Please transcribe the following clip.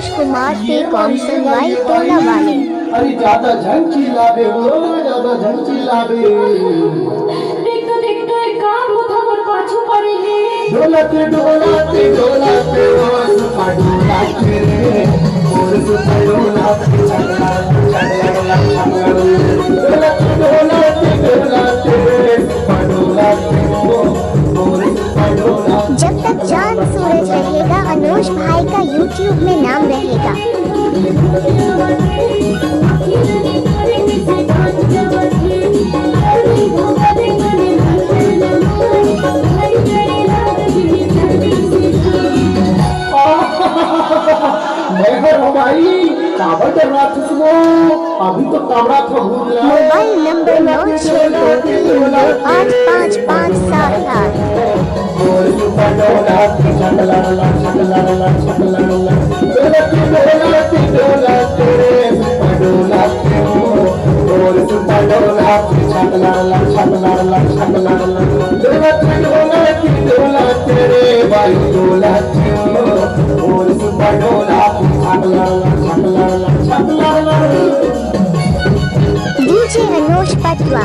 मनोज कुमार के council Y टोला वाले। अरे ज्यादा झंझी लावे वो ज्यादा झंझी लावे देखते एक काम होता पर पाछू पड़े है डोलाते डोलाते डोलाते और सुपा डोलाते रे और सुपा डोलाते छगला छगला छगला डोलाते डोलाते डोलाते सुपा डोलाते और सुपा डोलाते। जब तक चांद सूरज रहेगा अनुज भाई का यूट्यूब में नाम रहेगा। भाई काबड़ रात सुनो अभी तो काबड़ा था भूल रहा है। Mobile number 9623285578। और सुपा डोलाते छगला छगला छगला डोलाते डोलाते डोलाते सुपा डोलाते और सुपा डोलाते छगला छगला छगला डोलाते डोलाते डोलाते रे भाई डोलाते और सुपा डोलाते छगला छगला छगला। डीजे अनुज पटवा।